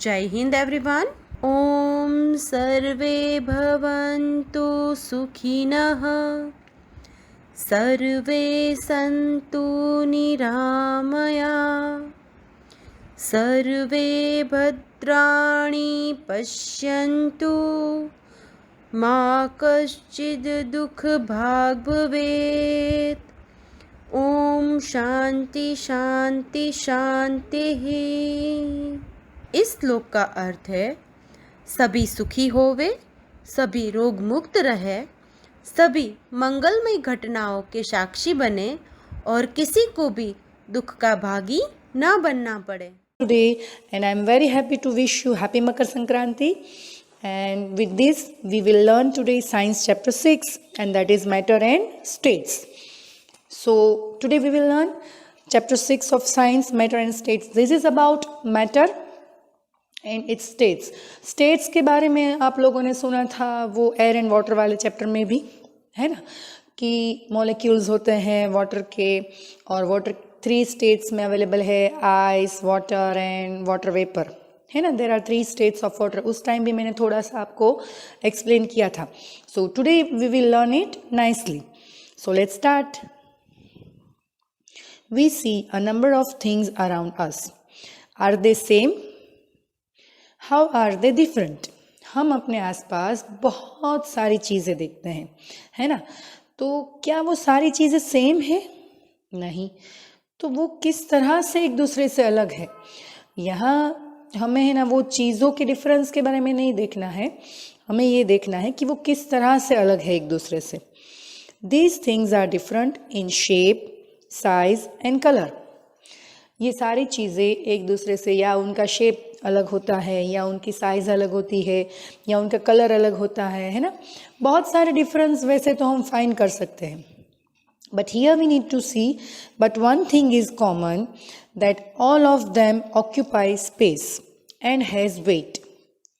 जय हिंद एवरीवन। ओम सर्वे भवन्तु सुखिनः, सर्वे सन्तु निरामया, सर्वे भद्राणि पश्यन्तु, मा कश्चिद् दुःखभाग् भवेत्। ओम शांति शांति शांतिः। इस श्लोक का अर्थ है सभी सुखी होवे, सभी रोग मुक्त रहे, सभी मंगलमय घटनाओं के साक्षी बने और किसी को भी दुख का भागी ना बनना पड़े। Today, and I'm very happy to wish you happy Makar Sankranti. And with this, we will learn today Science chapter 6, and that is Matter and States. So today we will learn chapter 6 of Science, Matter and States. This is about matter and its states. States के बारे में आप लोगों ने सुना था वो air and water वाले चैप्टर में भी, है ना, कि मॉलिक्यूल्स होते हैं वाटर के, और वाटर 3 स्टेट्स में अवेलेबल है, ice, water and water vapour, है ना। There are 3 states of water. उस टाइम भी मैंने थोड़ा सा आपको एक्सप्लेन किया था। So today we will learn it nicely. So let's start. We see a number of things around us. Are they same? How are they different? हम अपने आसपास बहुत सारी चीज़ें देखते हैं, है ना। तो क्या वो सारी चीज़ें सेम है? नहीं। तो वो किस तरह से एक दूसरे से अलग है? यहाँ हमें, है ना, वो चीज़ों के डिफरेंस के बारे में नहीं देखना है, हमें ये देखना है कि वो किस तरह से अलग है एक दूसरे से। These things are different in shape, size and colour. ये सारी चीज़ें एक दूसरे से या उनका शेप अलग होता है, या उनकी साइज़ अलग होती है, या उनका कलर अलग होता है ना। बहुत सारे डिफरेंस वैसे तो हम फाइंड कर सकते हैं, but here we need to see, but one thing is common, that all of them occupy space and has weight.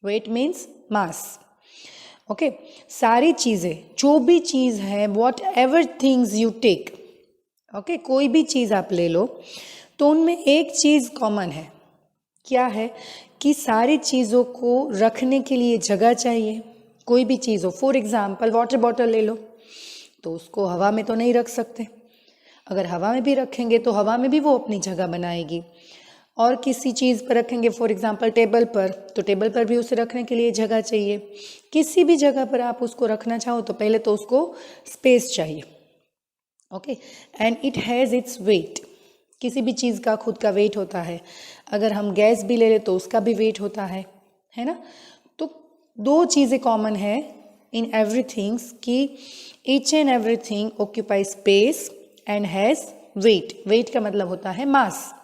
Weight means mass. Okay, सारी चीज़ें, जो भी चीज़ है, whatever things you take, okay, कोई भी चीज़ आप ले लो, तो उनमें एक चीज़ कॉमन है। क्या है? कि सारी चीज़ों को रखने के लिए जगह चाहिए। कोई भी चीज़ हो, फॉर एग्जांपल वाटर बॉटल ले लो, तो उसको हवा में तो नहीं रख सकते। अगर हवा में भी रखेंगे तो हवा में भी वो अपनी जगह बनाएगी। और किसी चीज़ पर रखेंगे, फॉर एग्जांपल टेबल पर, तो टेबल पर भी उसे रखने के लिए जगह चाहिए। किसी भी जगह पर आप उसको रखना चाहो तो पहले तो उसको स्पेस चाहिए। Okay, and it has its weight. किसी भी चीज़ का खुद का वेट होता है। अगर हम गैस भी ले लें तो उसका भी वेट होता है ना। तो 2 चीज़ें कॉमन है इन एवरीथिंग्स, कि each and everything occupy space and has weight. Weight का मतलब होता है मास,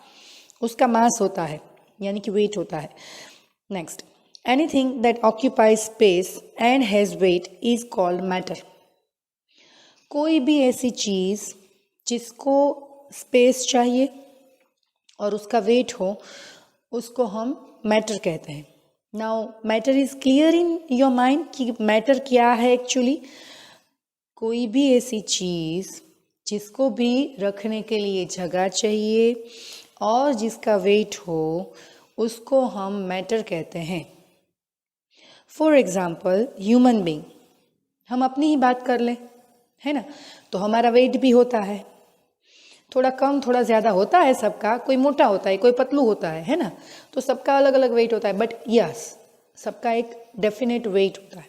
उसका मास होता है, यानी कि वेट होता है। Next, anything that occupies space and has wait is called matter. कोई भी ऐसी चीज़ जिसको स्पेस चाहिए और उसका वेट हो, उसको हम मैटर कहते हैं। Now matter is clear in your mind कि मैटर क्या है एक्चुअली। कोई भी ऐसी चीज़ जिसको भी रखने के लिए जगह चाहिए और जिसका वेट हो, उसको हम मैटर कहते हैं। फॉर एग्जाम्पल ह्यूमन बीइंग, हम अपनी ही बात कर लें, है ना, तो हमारा वेट भी होता है, थोड़ा कम थोड़ा ज़्यादा होता है सबका। कोई मोटा होता है, कोई पतलू होता है ना, तो सबका अलग अलग वेट होता है, बट यस, सबका एक डेफिनेट वेट होता है।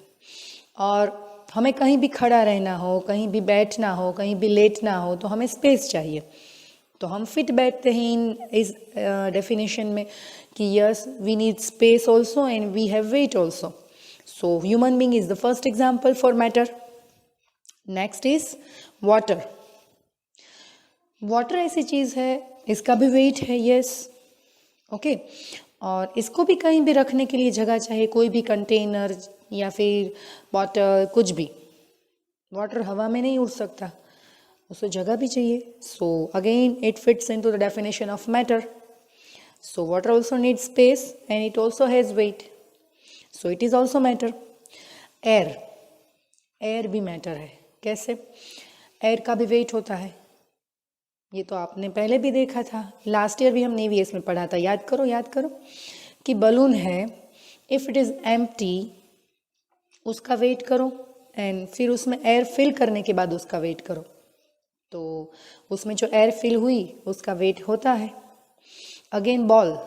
और हमें कहीं भी खड़ा रहना हो, कहीं भी बैठना हो, कहीं भी लेटना हो, तो हमें स्पेस चाहिए। तो हम फिट बैठते हैं इन इस डेफिनेशन में कि yes, we need space also and we have weight also. So human being is the first example for matter. Next is water. Water ऐसी चीज़ है, इसका भी वेट है, यस, ओके, और इसको भी कहीं भी रखने के लिए जगह चाहिए, कोई भी कंटेनर या फिर बॉटल, कुछ भी। वाटर हवा में नहीं उड़ सकता, उसको जगह भी चाहिए। So again it fits into the definition of matter. So water also needs space and it also has wait, so it is also matter. Air, air भी मैटर है। कैसे? एयर का भी वेट होता है, ये तो आपने पहले भी देखा था, लास्ट ईयर भी हमने ईवीएस में पढ़ा था, याद करो याद करो। कि बलून है, इफ़ इट इज़ एम्प्टी उसका वेट करो एंड फिर उसमें एयर फिल करने के बाद उसका वेट करो, तो उसमें जो एयर फिल हुई उसका वेट होता है। अगेन बॉल,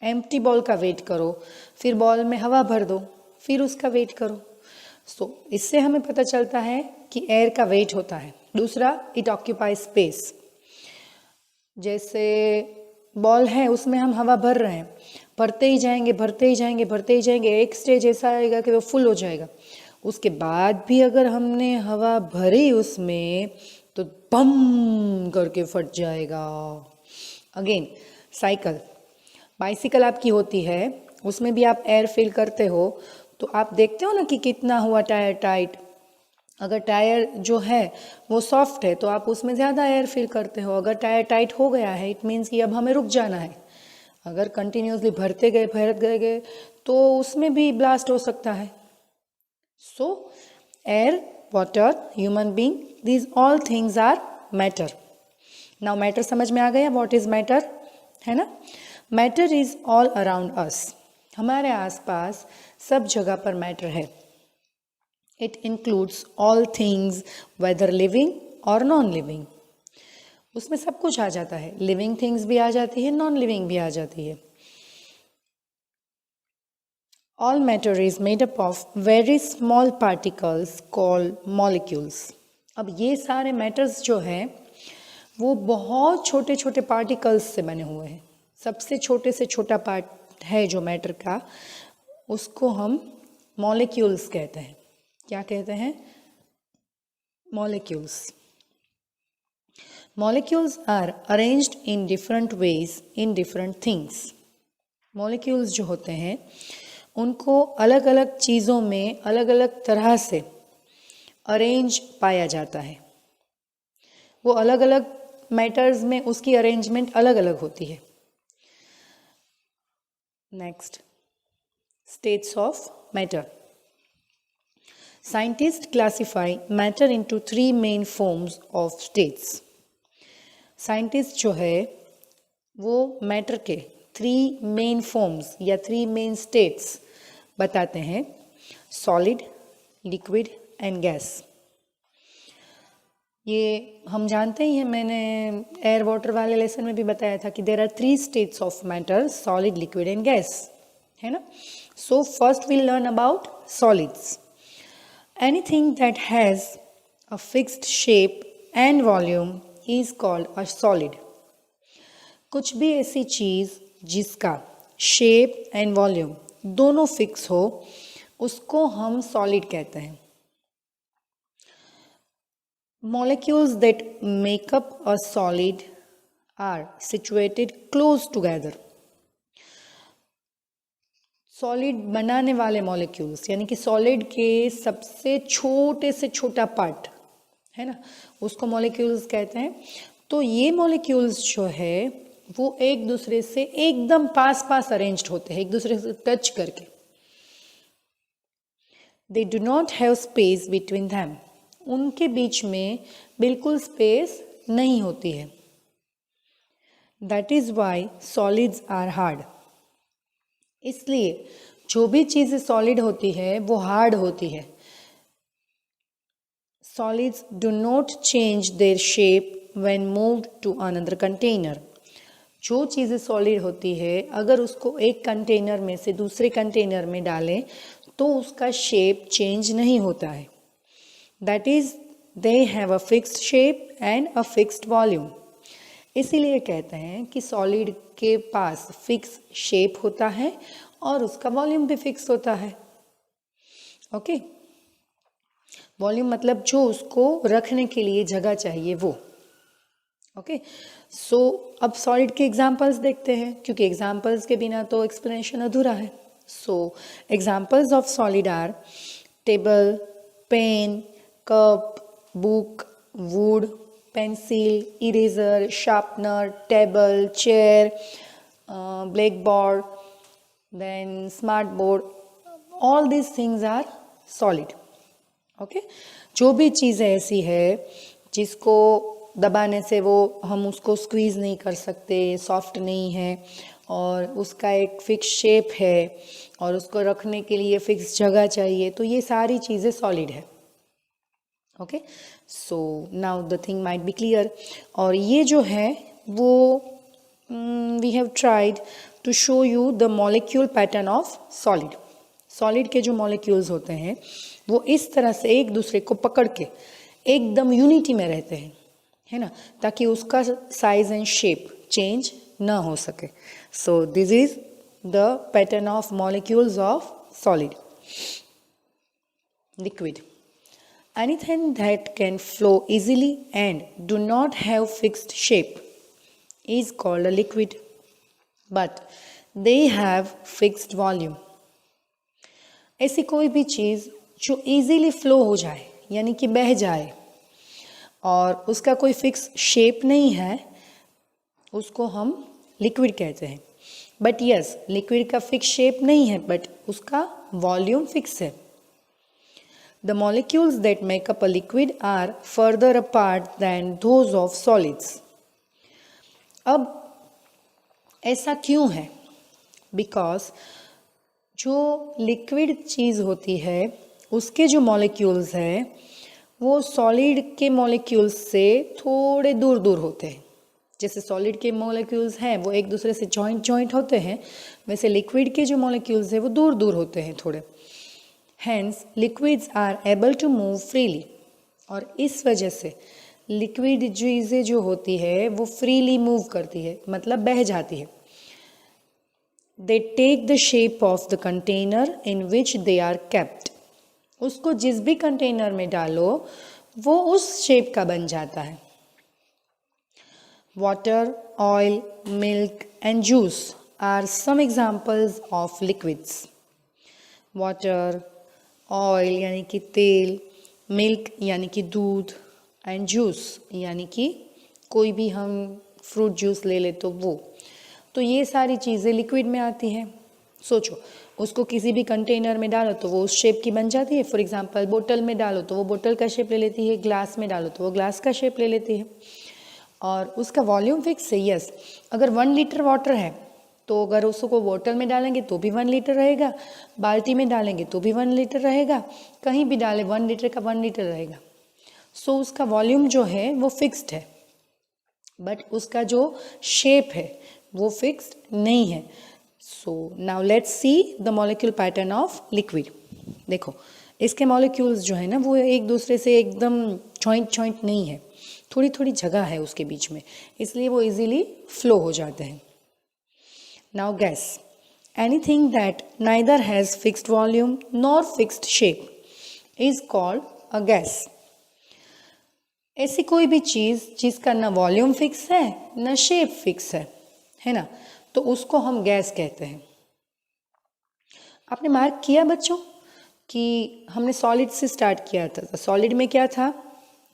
एम्प्टी बॉल का वेट करो, फिर बॉल में हवा भर दो, फिर उसका वेट करो। सो इससे हमें पता चलता है कि एयर का वेट होता है। दूसरा, इट ऑक्यूपाई स्पेस। जैसे बॉल है उसमें हम हवा भर रहे हैं, भरते ही जाएंगे भरते ही जाएंगे भरते ही जाएंगे, एक स्टेज ऐसा आएगा कि वो फुल हो जाएगा। उसके बाद भी अगर हमने हवा भरी उसमें तो बम करके फट जाएगा। अगेन साइकिल, बाइसिकल आपकी होती है, उसमें भी आप एयर फिल करते हो, तो आप देखते हो ना कि कितना हुआ टायर टाइट। अगर टायर जो है वो सॉफ्ट है तो आप उसमें ज़्यादा एयर फिल करते हो। अगर टायर टाइट हो गया है इट मीन्स कि अब हमें रुक जाना है। अगर कंटिन्यूसली भरते गए तो उसमें भी ब्लास्ट हो सकता है। So air, water, human being, these all things are matter. Now matter समझ में आ गया, व्हाट इज मैटर, है ना। Matter is all around us, हमारे आसपास सब जगह पर मैटर है। It includes all things whether living और नॉन लिविंग। उसमें सब कुछ आ जाता है, लिविंग थिंग्स भी आ जाती है, नॉन लिविंग भी आ जाती है। All matter is made up of very small particles called molecules. अब ये सारे मैटर्स जो हैं वो बहुत छोटे छोटे पार्टिकल्स से बने हुए हैं। सबसे छोटे से छोटा पार्ट है जो मैटर का, उसको हम मॉलिक्यूल्स कहते हैं। क्या कहते हैं? Molecules. Molecules are arranged in different ways in different things. Molecules जो होते हैं उनको अलग अलग चीज़ों में अलग अलग तरह से अरेंज पाया जाता है। वो अलग अलग मैटर्स में उसकी अरेंजमेंट अलग अलग होती है। Next, states of matter. Scientists classify matter into three main forms of states. Scientist जो है वो मैटर के 3 मेन फॉर्म्स या 3 मेन स्टेट्स बताते हैं, सॉलिड, लिक्विड एंड गैस। ये हम जानते ही हैं, मैंने एयर वाटर वाले लेसन में भी बताया था कि there are 3 states of matter, solid, liquid and gas, है ना। So first we'll learn about solids. Anything that has a fixed shape and volume is called a solid. कुछ भी ऐसी चीज़ जिसका शेप एंड वॉल्यूम दोनों फिक्स हो उसको हम सॉलिड कहते हैं। Molecules that make up a solid are situated close together. Solid बनाने वाले मॉलिक्यूल्स यानी कि सॉलिड के सबसे छोटे से छोटा पार्ट है ना, उसको मॉलिक्यूल्स कहते हैं। तो ये मॉलिक्यूल्स जो है वो एक दूसरे से एकदम पास पास अरेंज्ड होते हैं, एक दूसरे से टच करके। They do not have space between them, उनके बीच में बिल्कुल स्पेस नहीं होती है। That is why solids are hard. इसलिए जो भी चीज़ें सॉलिड होती है वो हार्ड होती है। Solids do not change their shape when moved to another container. जो चीज़ें सॉलिड होती है अगर उसको एक कंटेनर में से दूसरे कंटेनर में डालें तो उसका शेप चेंज नहीं होता है। That is they have a fixed shape and a fixed volume. इसीलिए कहते हैं कि सॉलिड के पास फिक्स शेप होता है और उसका वॉल्यूम भी फिक्स होता है। ओके, वॉल्यूम मतलब जो उसको रखने के लिए जगह चाहिए वो। ओके, सो अब सॉलिड के एग्जांपल्स देखते हैं क्योंकि एग्जांपल्स के बिना तो एक्सप्लेनेशन अधूरा है। So examples of solid are table, pen, cup, book, wood, pencil, eraser, sharpener, table, chair, black board, then smart board, all this things are solid. Okay, जो भी चीज़ ऐसी है जिसको दबाने से वो हम उसको स्क्वीज़ नहीं कर सकते, सॉफ्ट नहीं है और उसका एक फिक्स शेप है और उसको रखने के लिए फिक्स जगह चाहिए, तो ये सारी चीज़ें सॉलिड है। Okay, so now the thing might be clear. और ये जो है वो we have tried to show you the molecule pattern of solid. Solid के जो मॉलिक्यूल्स होते हैं वो इस तरह से एक दूसरे को पकड़ के एकदम यूनिटी में रहते हैं, है ना, ताकि उसका साइज एंड शेप चेंज ना हो सके। So this is the pattern of molecules of solid. Liquid, anything that can flow easily and do not have fixed shape is called a liquid, but they have fixed volume. ऐसी कोई भी चीज़ जो easily flow हो जाए यानी कि बह जाए और उसका कोई फिक्स शेप नहीं है, उसको हम लिक्विड कहते हैं। बट यस, लिक्विड का फिक्स शेप नहीं है, बट उसका वॉल्यूम फिक्स है। The molecules that make up a liquid are further apart than those of solids. अब ऐसा क्यों है? Because जो लिक्विड चीज़ होती है उसके जो मॉलिक्यूल्स हैं वो सॉलिड के मॉलिक्यूल्स से थोड़े दूर दूर होते हैं। जैसे सॉलिड के मॉलिक्यूल्स हैं वो एक दूसरे से जॉइंट होते हैं, वैसे लिक्विड के जो मॉलिक्यूल्स हैं वो दूर दूर होते हैं थोड़े। Hence, liquids are able to move freely. और इस वजह से लिक्विड चीज़ें जो होती है वो फ्रीली मूव करती है, मतलब बह जाती है। They take the shape of the container in which they are kept. उसको जिस भी कंटेनर में डालो वो उस शेप का बन जाता है। Water, oil, milk and juice are some examples of liquids. Water, oil यानी कि तेल, मिल्क यानी कि दूध, एंड जूस यानी कि कोई भी हम फ्रूट जूस ले ले तो ये सारी चीज़ें लिक्विड में आती हैं। सोचो, उसको किसी भी कंटेनर में डालो तो वो उस शेप की बन जाती है। फॉर एग्जांपल बोतल में डालो तो वो बोतल का शेप ले लेती है, ग्लास में डालो तो वो ग्लास का शेप ले लेती है, और उसका वॉल्यूम फिक्स है। यस, अगर 1 लीटर वाटर है तो अगर उसको बोतल में डालेंगे तो भी 1 लीटर रहेगा, बाल्टी में डालेंगे तो भी 1 लीटर रहेगा, कहीं भी डालें 1 लीटर का 1 लीटर रहेगा। सो उसका वॉल्यूम जो है वो फिक्स्ड है, बट उसका जो शेप है वो फिक्स्ड नहीं है। So now let's see the molecule pattern of liquid. देखो, इसके मॉलिक्यूल्स जो है ना वो एक दूसरे से एकदम जॉइंट नहीं है, थोड़ी थोड़ी जगह है उसके बीच में, इसलिए वो इजीली फ्लो हो जाते हैं। Now guess, anything that neither has fixed volume nor fixed shape is called a gas. ऐसी कोई भी चीज़ जिसका ना वॉल्यूम फिक्स है ना शेप फिक्स है ना, तो उसको हम गैस कहते हैं। आपने मार्क किया बच्चों कि हमने सॉलिड से स्टार्ट किया था, तो सॉलिड में क्या था,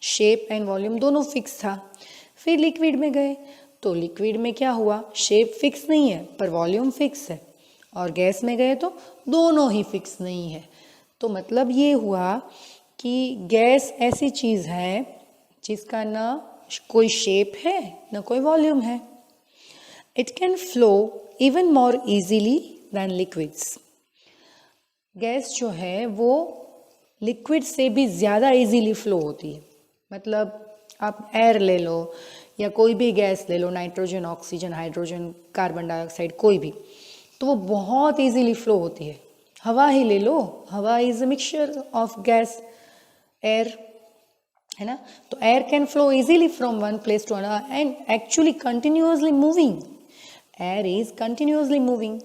शेप एंड वॉल्यूम दोनों फिक्स था। फिर लिक्विड में गए तो लिक्विड में क्या हुआ, शेप फिक्स नहीं है पर वॉल्यूम फिक्स है, और गैस में गए तो दोनों ही फिक्स नहीं है। तो मतलब ये हुआ कि गैस ऐसी चीज़ है जिसका ना कोई शेप है ना कोई वॉल्यूम है। It can flow even more easily than liquids. Gas जो है वो लिक्विड से भी ज़्यादा इजीली फ्लो होती है। मतलब आप एयर ले लो या कोई भी गैस ले लो, nitrogen, oxygen, hydrogen, carbon dioxide, कोई भी, तो वो बहुत इजीली फ्लो होती है। हवा ही ले लो, हवा is a mixture of gas, air, है ना। तो air can flow easily from one place to another and actually continuously moving. Air is continuously moving,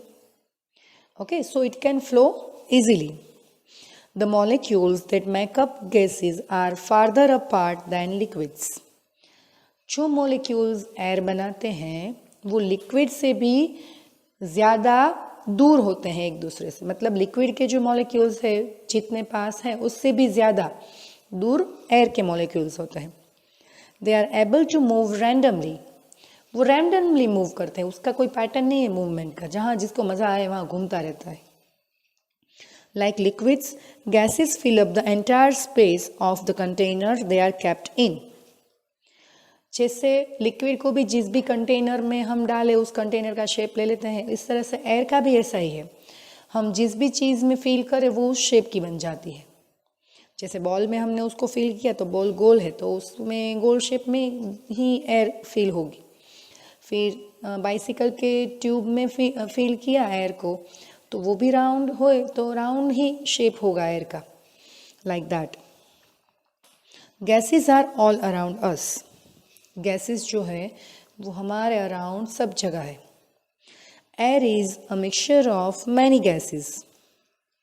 okay, so it can flow easily. The molecules that make up gases are farther apart than liquids. जो molecules air बनाते हैं वो liquid से भी ज़्यादा दूर होते हैं एक दूसरे से। मतलब लिक्विड के जो molecules है जितने पास हैं उससे भी ज़्यादा दूर एयर के molecules होते हैं। They are able to move randomly. वो randomly मूव करते हैं, उसका कोई पैटर्न नहीं है मूवमेंट का, जहाँ जिसको मज़ा आए वहाँ घूमता रहता है। Like liquids, gases fill up the entire space of the container they are kept in. जैसे लिक्विड को भी जिस भी कंटेनर में हम डालें उस कंटेनर का शेप ले लेते हैं, इस तरह से एयर का भी ऐसा ही है। हम जिस भी चीज़ में फील करें वो उस शेप की बन जाती है। जैसे बॉल में हमने उसको फील किया तो बॉल गोल है, तो उसमें गोल शेप में ही एयर फील होगी। फिर बाइसिकल के ट्यूब में फील किया एयर को, तो वो भी राउंड होए तो राउंड ही शेप होगा एयर का, like that. Gases are all around us. Gases जो है वो हमारे अराउंड सब जगह है। Air is a mixture of many gases.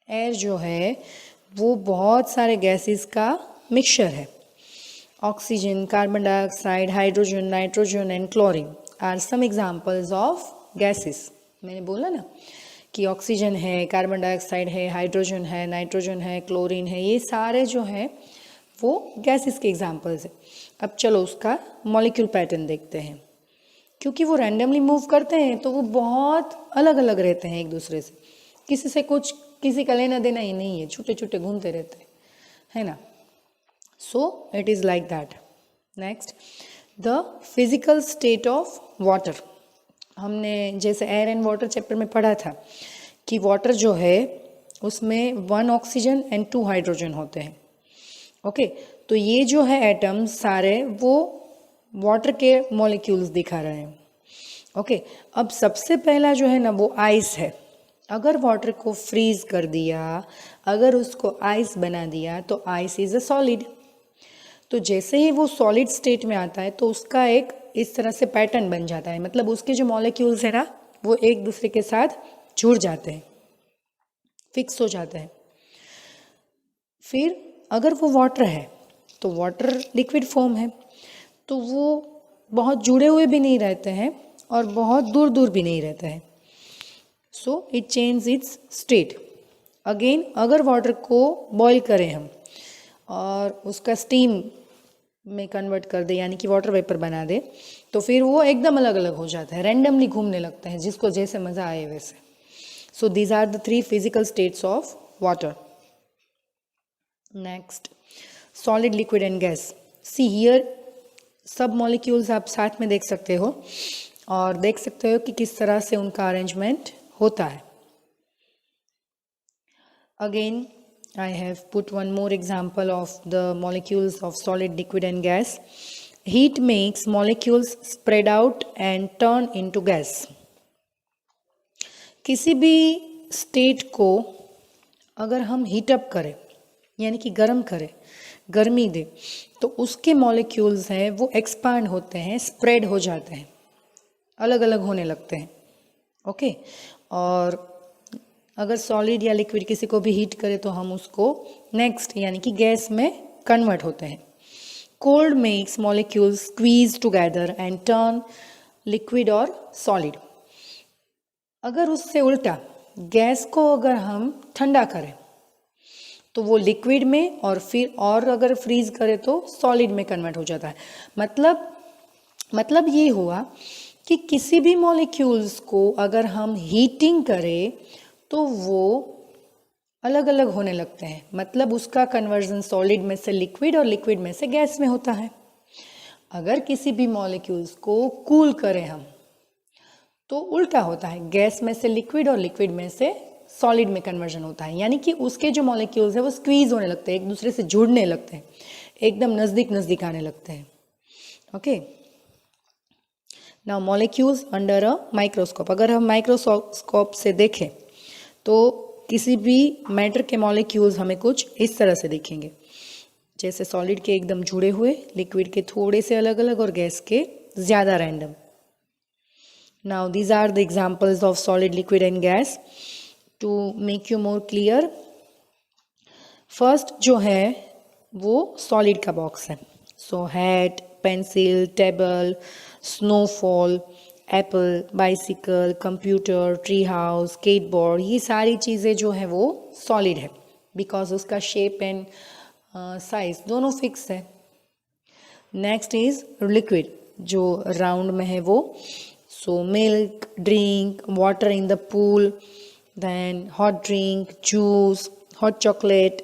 Air जो है वो बहुत सारे गैसेस का मिक्सचर है। Oxygen, carbon dioxide, hydrogen, nitrogen and chlorine are some examples of gases. मैंने बोला ना कि ऑक्सीजन है, कार्बन डाइऑक्साइड है, हाइड्रोजन है, नाइट्रोजन है, क्लोरीन है, ये सारे जो हैं वो गैसेस के एग्जाम्पल्स हैं। अब चलो उसका मॉलिक्यूल पैटर्न देखते हैं। क्योंकि वो रैंडमली मूव करते हैं तो वो बहुत अलग अलग रहते हैं एक दूसरे से, किसी से कुछ किसी का लेना देना ही नहीं है, छूटे छूटे घूमते रहते हैं, है ना। So it is like that. Next, the physical state of water. हमने जैसे एयर एंड वाटर चैप्टर में पढ़ा था कि वाटर जो है उसमें 1 ऑक्सीजन एंड 2 हाइड्रोजन होते हैं। ओके, तो ये जो है एटम्स सारे वो वाटर के मॉलिक्यूल्स दिखा रहे हैं। ओके, अब सबसे पहला जो है ना वो आइस है। अगर वाटर को फ्रीज कर दिया, अगर उसको आइस बना दिया तो आइस इज़ अ सॉलिड। तो जैसे ही वो सॉलिड स्टेट में आता है तो उसका एक इस तरह से पैटर्न बन जाता है, मतलब उसके जो मॉलिक्यूल्स है ना वो एक दूसरे के साथ जुड़ जाते हैं, फिक्स हो जाते हैं। फिर अगर वो वाटर है तो वाटर लिक्विड फॉर्म है, तो वो बहुत जुड़े हुए भी नहीं रहते हैं और बहुत दूर दूर भी नहीं रहते हैं। So it change it's state. Again अगर वाटर को बॉईल करें हम और उसका स्टीम में कन्वर्ट कर दे, यानी कि वाटर वेपर बना दे, तो फिर वो एकदम अलग अलग हो जाता है, रैंडमली घूमने लगता है, जिसको जैसे मज़ा आए वैसे। So these are the 3 physical states of water. Next, solid, liquid and gas. See here सब मॉलिक्यूल्स आप साथ में देख सकते हो और देख सकते हो कि किस तरह से उनका अरेंजमेंट होता है। Again I have put one more example of the molecules of solid, liquid and gas. Heat makes molecules spread out and turn into gas. किसी भी स्टेट को अगर हम हीट अप करें यानी कि गर्म करें, गर्मी दे, तो उसके मॉलिक्यूल्स हैं वो एक्सपांड होते हैं, स्प्रेड हो जाते हैं, अलग अलग होने लगते हैं। ओके, और अगर सॉलिड या लिक्विड किसी को भी हीट करे तो हम उसको नेक्स्ट यानी कि गैस में कन्वर्ट होते हैं। Cold makes molecules squeeze together and turn liquid और सॉलिड। अगर उससे उल्टा गैस को अगर हम ठंडा करें तो वो लिक्विड में और फिर और अगर फ्रीज करें तो सॉलिड में कन्वर्ट हो जाता है। मतलब ये हुआ कि किसी भी मॉलिक्यूल्स को अगर हम हीटिंग करें तो वो अलग अलग होने लगते हैं, मतलब उसका कन्वर्जन सॉलिड में से लिक्विड और लिक्विड में से गैस में होता है। अगर किसी भी मॉलिक्यूल्स को कूल करें हम तो उल्टा होता है, गैस में से लिक्विड और लिक्विड में से सॉलिड में कन्वर्जन होता है, यानी कि उसके जो मॉलिक्यूल्स है वो स्क्वीज होने लगते हैं, एक दूसरे से जुड़ने लगते हैं, एकदम नज़दीक नज़दीक आने लगते हैं। Okay, now molecules under a microscope. अगर हम माइक्रोस्कोप से देखें तो किसी भी मैटर के मॉलिक्यूल्स हमें कुछ इस तरह से दिखेंगे, जैसे सॉलिड के एकदम जुड़े हुए, लिक्विड के थोड़े से अलग अलग और गैस के ज़्यादा random. Now these are the examples of solid, liquid and gas to make you more clear. First जो है वो सॉलिड का बॉक्स है। So hat, pencil, table, snowfall, apple, bicycle, computer, tree house, skateboard, ये सारी चीज़ें जो है वो सॉलिड है बिकॉज उसका शेप एंड साइज दोनों फिक्स है। नेक्स्ट इज लिक्विड, जो राउंड में है वो। So milk, drink, water in the pool, then hot drink, juice, hot chocolate,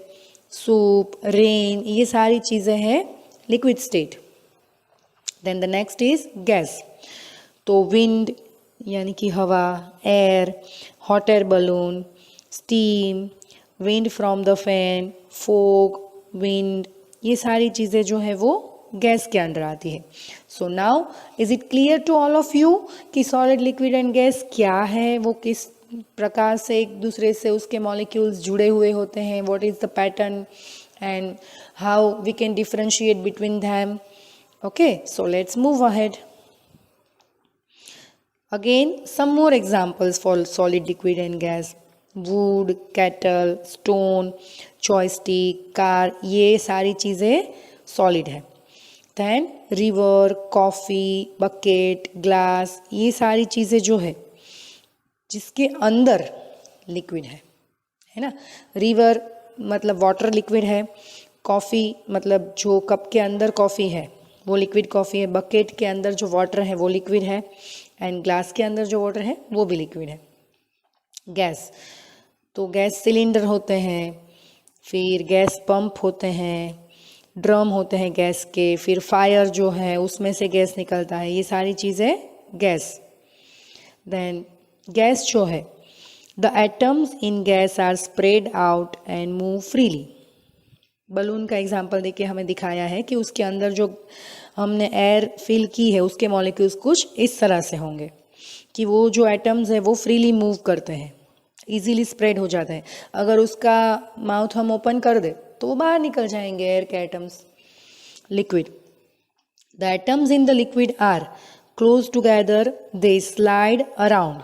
soup, rain, ये सारी चीज़ें हैं liquid state. Then the next is gas. तो विंड यानी कि हवा, air, hot air balloon, steam, wind from the fan, fog, wind, ये सारी चीज़ें जो है वो गैस के अंडर आती है। So now is it clear to all of you कि सॉलिड, लिक्विड एंड गैस क्या है, वो किस प्रकार से एक दूसरे से उसके मॉलिक्यूल्स जुड़े हुए होते हैं, what is the pattern and how we can differentiate between them. Okay, so let's move ahead. Again, some more examples for solid, liquid and gas. Wood, kettle, stone, joystick, car, ये सारी चीज़ें solid है। Then river, coffee, bucket, glass, ये सारी चीज़ें जो है जिसके अंदर लिक्विड है ना। रिवर मतलब वाटर लिक्विड है, कॉफ़ी मतलब जो कप के अंदर कॉफ़ी है वो लिक्विड कॉफ़ी है, बकेट के अंदर जो वाटर है वो लिक्विड है, एंड ग्लास के अंदर जो वाटर है वो भी लिक्विड है। गैस, तो गैस सिलेंडर होते हैं, फिर गैस पंप होते हैं, ड्रम होते हैं गैस के, फिर फायर जो है उसमें से गैस निकलता है, ये सारी चीज़ें गैस। देन गैस जो है, the atoms in gas are spread out and move freely. Balloon का एग्जाम्पल देके हमें दिखाया है कि उसके अंदर जो हमने एयर फिल की है उसके मॉलिक्यूल्स कुछ इस तरह से होंगे कि वो जो एटम्स है वो फ्रीली मूव करते हैं, इजीली स्प्रेड हो जाते हैं। अगर उसका माउथ हम ओपन कर दे तो वो बाहर निकल जाएंगे एयर के atoms. Liquid, the atoms in the liquid are close together, they slide around,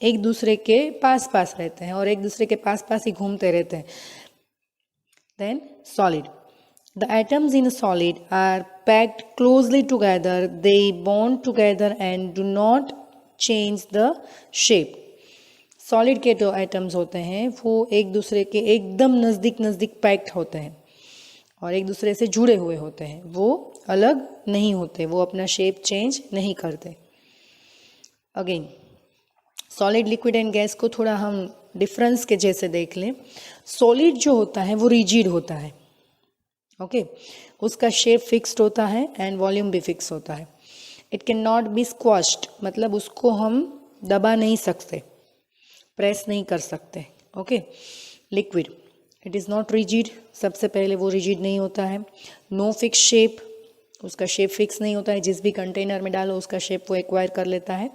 एक दूसरे के पास पास रहते हैं और एक दूसरे के पास पास ही घूमते रहते हैं। Then solid, the atoms in a solid are packed closely together, they bond together and do not change the shape। Solid के जो एटम्स होते हैं वो एक दूसरे के एकदम नज़दीक नज़दीक पैक्ड होते हैं और एक दूसरे से जुड़े हुए होते हैं, वो अलग नहीं होते, वो अपना शेप चेंज नहीं करते। Again solid, liquid and gas को थोड़ा हम डिफरेंस के जैसे देख लें। सॉलिड जो होता है वो रिजिड होता है, ओके, उसका शेप फिक्स्ड होता है एंड वॉल्यूम भी फिक्स होता है। इट कैन नॉट बी स्क्वॉश्ड, मतलब उसको हम दबा नहीं सकते, प्रेस नहीं कर सकते। Okay, liquid, it is not rigid, सबसे पहले वो रिजिड नहीं होता है। नो फिक्स शेप, उसका शेप फिक्स नहीं होता है, जिस भी कंटेनर में डालो उसका शेप वो एक्वायर कर लेता है।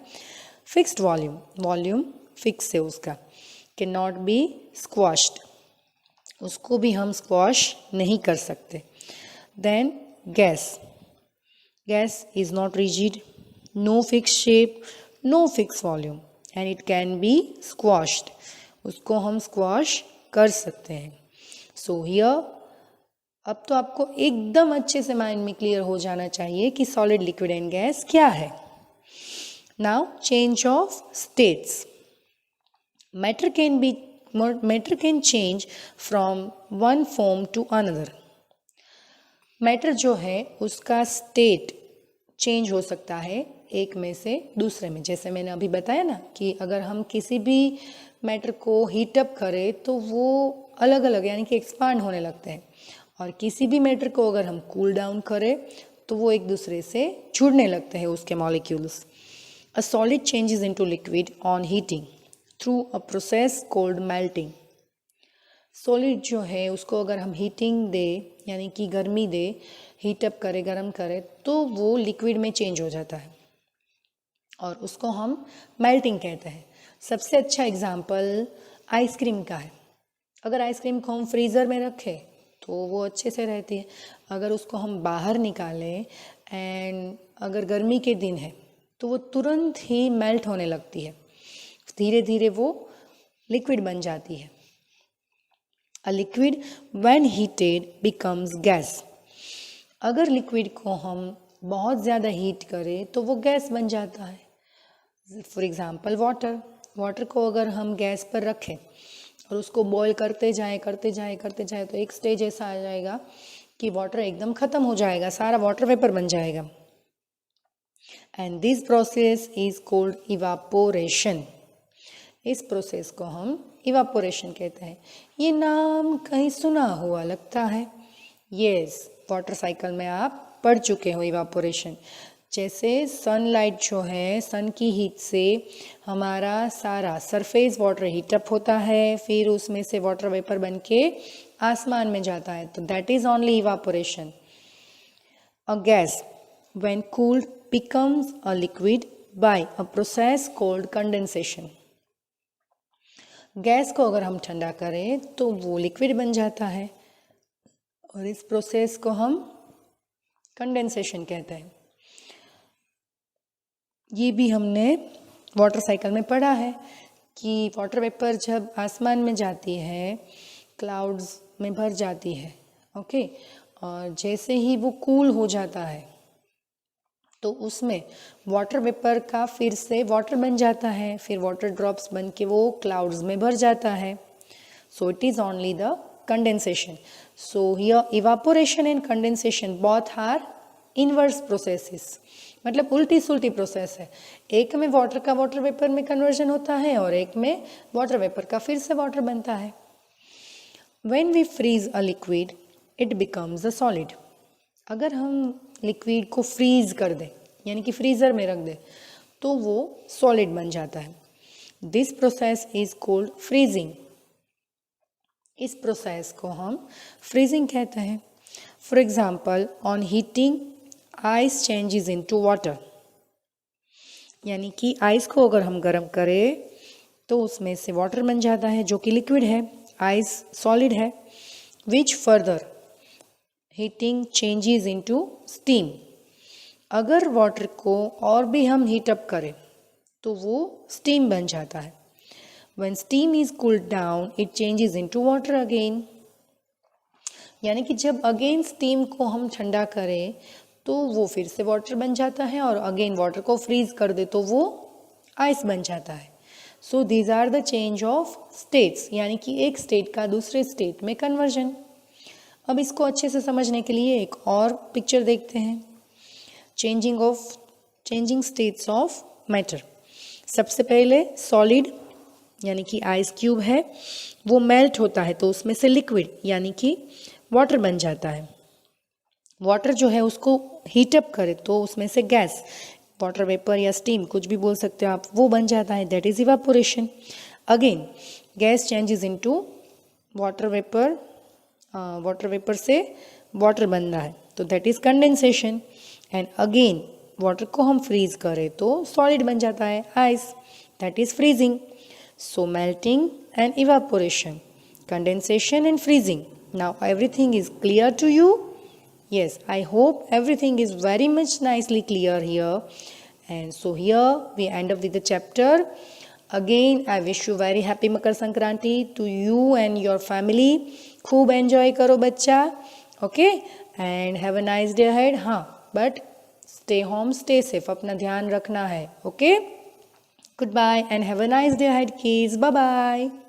फिक्स्ड वॉल्यूम, वॉल्यूम फिक्स है उसका। कैन नॉट बी स्क्वॉश्ड, उसको भी हम स्क्वॉश नहीं कर सकते। Then gas, gas is not rigid, no fix shape, no fix volume and it can be squashed, उसको हम स्क्वॉश कर सकते हैं। सो हियर अब तो आपको एकदम अच्छे से माइंड में क्लियर हो जाना चाहिए कि सॉलिड, लिक्विड एंड गैस क्या है। Now change of states, matter can change from one form to another. Matter जो है उसका स्टेट चेंज हो सकता है एक में से दूसरे में। जैसे मैंने अभी बताया ना कि अगर हम किसी भी मैटर को हीट अप करें तो वो अलग अलग यानी कि एक्सपांड होने लगते हैं, और किसी भी मैटर को अगर हम कूल डाउन करें तो वो एक दूसरे से जुड़ने लगते हैं उसके molecules. A solid changes into liquid on heating through a process called melting. Solid जो है उसको अगर हम हीटिंग दे यानी कि गर्मी दे, हीटअप करे, गर्म करे, तो वो लिक्विड में चेंज हो जाता है और उसको हम मेल्टिंग कहते हैं। सबसे अच्छा एग्जाम्पल आइसक्रीम का है। अगर आइसक्रीम को हम फ्रीज़र में रखें तो वो अच्छे से रहती है, अगर उसको हम बाहर निकालें एंड अगर गर्मी के दिन है तो वो तुरंत ही मेल्ट होने लगती है, धीरे धीरे वो लिक्विड बन जाती है। A liquid when heated becomes gas। अगर लिक्विड को हम बहुत ज़्यादा हीट करें तो वो गैस बन जाता है। फॉर एग्ज़ाम्पल वाटर, वाटर को अगर हम गैस पर रखें और उसको बॉईल करते जाएं तो एक स्टेज ऐसा आ जाएगा कि वाटर एकदम ख़त्म हो जाएगा, सारा वाटर वेपर बन जाएगा। And this process is called evaporation. इस प्रोसेस को हम इवापोरेशन कहते हैं। ये नाम कहीं सुना हुआ लगता है। यस, वाटर साइकिल में आप पढ़ चुके हो इवापोरेशन। जैसे सनलाइट जो है, सन की हीट से हमारा सारा सरफेस वाटर हीटअप होता है, फिर उसमें से वाटर वेपर बन के आसमान में जाता है, तो that is only evaporation. A gas when cooled becomes a liquid by a process called condensation. Gas को अगर हम ठंडा करें तो वो लिक्विड बन जाता है और इस प्रोसेस को हम कंडेंसेशन कहते हैं. ये भी हमने वाटर साइकिल में पढ़ा है कि वाटर वेपर जब आसमान में जाती है, क्लाउड्स में भर जाती है, ओके, और जैसे ही वो कूल हो जाता है तो उसमें वाटर वेपर का फिर से वाटर बन जाता है, फिर वाटर ड्रॉप्स बन के वो क्लाउड्स में भर जाता है. So it is only the condensation. So here evaporation and condensation both are inverse processes, मतलब उल्टी सुल्टी प्रोसेस है. एक में वाटर का वाटर वेपर में कन्वर्जन होता है और एक में वाटर वेपर का फिर से वाटर बनता है. When we freeze a liquid, it becomes a solid. अगर हम लिक्विड को फ्रीज कर दें, यानी कि फ्रीज़र में रख दें, तो वो सॉलिड बन जाता है. This process is called freezing. इस प्रोसेस को हम फ्रीजिंग कहते हैं. For example, on heating ice changes into water. यानी कि आइस को अगर हम गर्म करें तो उसमें से वाटर बन जाता है जो कि लिक्विड है, आइस सॉलिड है. Which further heating changes into steam. अगर वाटर को और भी हम हीटअप करें तो वो स्टीम बन जाता है. When steam is cooled down it changes into water again. यानी कि जब अगेन स्टीम को हम ठंडा करें तो वो फिर से वाटर बन जाता है और अगेन वाटर को फ्रीज कर दे तो वो आइस बन जाता है. So these are the change of states, यानी कि एक स्टेट का दूसरे स्टेट में कन्वर्जन. अब इसको अच्छे से समझने के लिए एक और पिक्चर देखते हैं. Changing states of matter. सबसे पहले सॉलिड यानी कि आइस क्यूब है, वो मेल्ट होता है तो उसमें से लिक्विड यानी कि वाटर बन जाता है. वाटर जो है उसको हीटअप करे तो उसमें से गैस, वाटर वेपर या स्टीम कुछ भी बोल सकते हो आप, वो बन जाता है, that is evaporation. Again gas changes into water vapour, water vapour से वाटर बनना है तो that is condensation. And again water को हम फ्रीज करें तो सॉलिड बन जाता है, ice, that is freezing. So melting and evaporation, condensation and freezing. Now everything is clear to you? Yes, I hope everything is very much nicely clear here. And so here we end up with the chapter. Again, I wish you very happy Makar Sankranti to you and your family. खूब enjoy करो बच्चा, okay? And have a nice day ahead. हाँ, but stay home, stay safe. अपना ध्यान रखना है, okay? Goodbye and have a nice day ahead, kids. Bye bye.